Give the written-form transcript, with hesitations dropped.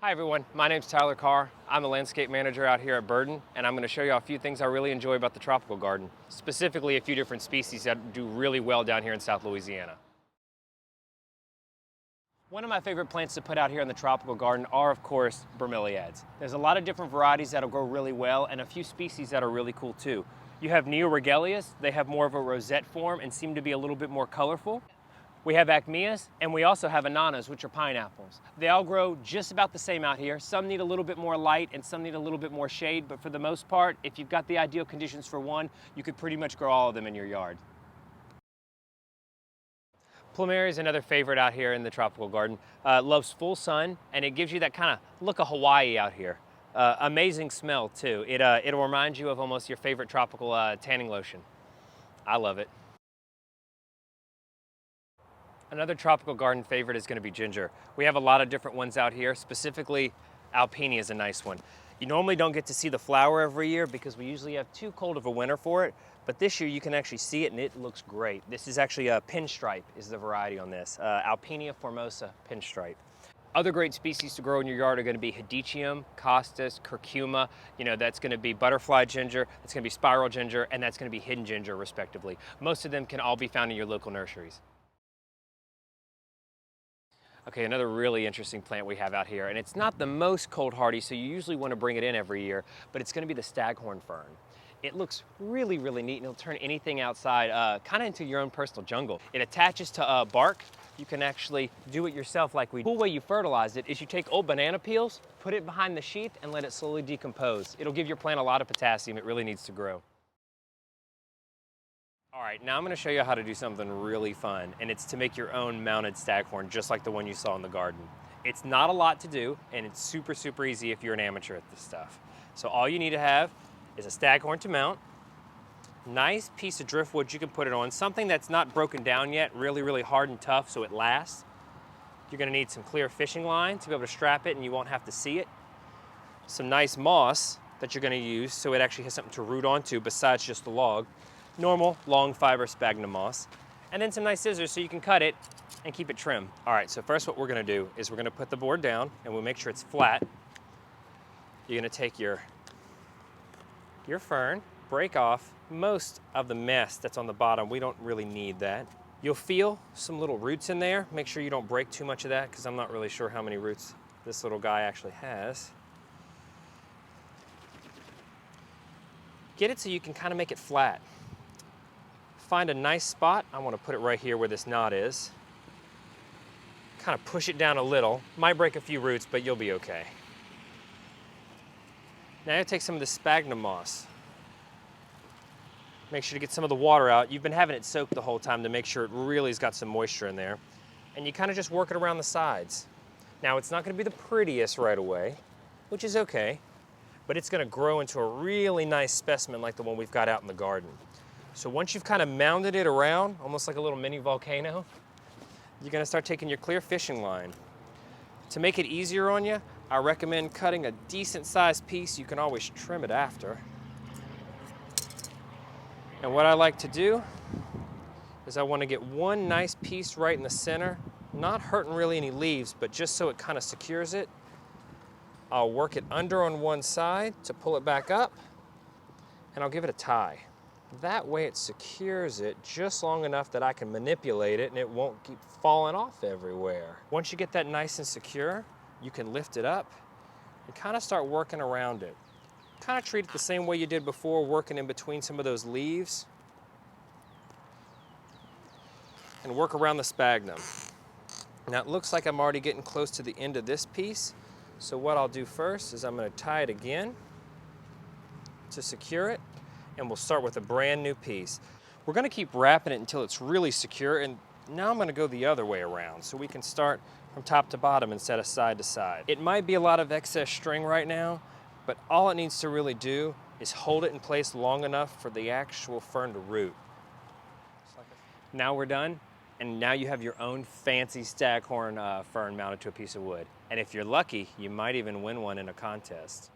Hi everyone, my name's Tyler Carr. I'm the landscape manager out here at Burden, and I'm going to show you a few things I really enjoy about the tropical garden, specifically a few different species that do really well down here in South Louisiana. One of my favorite plants to put out here in the tropical garden are, of course, bromeliads. There's a lot of different varieties that'll grow really well, and a few species that are really cool too. You have neoregelias. They have more of a rosette form and seem to be a little bit more colorful. We have acmeas, and we also have ananas, which are pineapples. They all grow just about the same out here. Some need a little bit more light and some need a little bit more shade, but for the most part, if you've got the ideal conditions for one, you could pretty much grow all of them in your yard. Plumeria is another favorite out here in the tropical garden. Loves full sun, and it gives you that kind of look of Hawaii out here. Amazing smell too. It'll remind you of almost your favorite tropical tanning lotion. I love it. Another tropical garden favorite is going to be ginger. We have a lot of different ones out here. Specifically, alpini is a nice one. You normally don't get to see the flower every year because we usually have too cold of a winter for it, but this year you can actually see it and it looks great. This is actually a pinstripe is the variety on this, Alpinia formosa pinstripe. Other great species to grow in your yard are going to be Hedychium, Costus, Curcuma. That's going to be butterfly ginger, that's going to be spiral ginger, and that's going to be hidden ginger, respectively. Most of them can all be found in your local nurseries. Okay, another really interesting plant we have out here, and it's not the most cold hardy, so you usually want to bring it in every year, but it's going to be the Staghorn Fern. It looks really, really neat, and it'll turn anything outside kind of into your own personal jungle. It attaches to bark. You can actually do it yourself like we do. The cool way you fertilize it is you take old banana peels, put it behind the sheath, and let it slowly decompose. It'll give your plant a lot of potassium. It really needs to grow. All right, now I'm going to show you how to do something really fun, and it's to make your own mounted staghorn, just like the one you saw in the garden. It's not a lot to do, and it's super, super easy if you're an amateur at this stuff. So all you need to have is a staghorn to mount, nice piece of driftwood you can put it on, something that's not broken down yet, really, really hard and tough so it lasts. You're going to need some clear fishing line to be able to strap it and you won't have to see it. Some nice moss that you're going to use so it actually has something to root onto besides just the log. Normal, long fiber sphagnum moss, and then some nice scissors so you can cut it and keep it trim. All right, so first what we're gonna do is we're gonna put the board down and we'll make sure it's flat. You're gonna take your fern, break off most of the mess that's on the bottom. We don't really need that. You'll feel some little roots in there. Make sure you don't break too much of that because I'm not really sure how many roots this little guy actually has. Get it so you can kind of make it flat. Find a nice spot. I want to put it right here where this knot is. Kind of push it down a little. Might break a few roots, but you'll be okay. Now you take some of the sphagnum moss. Make sure to get some of the water out. You've been having it soaked the whole time to make sure it really has got some moisture in there. And you kind of just work it around the sides. Now it's not going to be the prettiest right away, which is okay, but it's going to grow into a really nice specimen like the one we've got out in the garden. So once you've kind of mounded it around, almost like a little mini volcano, you're gonna start taking your clear fishing line. To make it easier on you, I recommend cutting a decent sized piece. You can always trim it after. And what I like to do is I wanna get one nice piece right in the center, not hurting really any leaves, but just so it kind of secures it. I'll work it under on one side to pull it back up, and I'll give it a tie. That way it secures it just long enough that I can manipulate it and it won't keep falling off everywhere. Once you get that nice and secure, you can lift it up and kind of start working around it. Kind of treat it the same way you did before, working in between some of those leaves. And work around the sphagnum. Now it looks like I'm already getting close to the end of this piece. So what I'll do first is I'm going to tie it again to secure it. And we'll start with a brand new piece. We're gonna keep wrapping it until it's really secure, and now I'm gonna go the other way around so we can start from top to bottom instead of side to side. It might be a lot of excess string right now, but all it needs to really do is hold it in place long enough for the actual fern to root. Now we're done, and now you have your own fancy staghorn fern mounted to a piece of wood. And if you're lucky, you might even win one in a contest.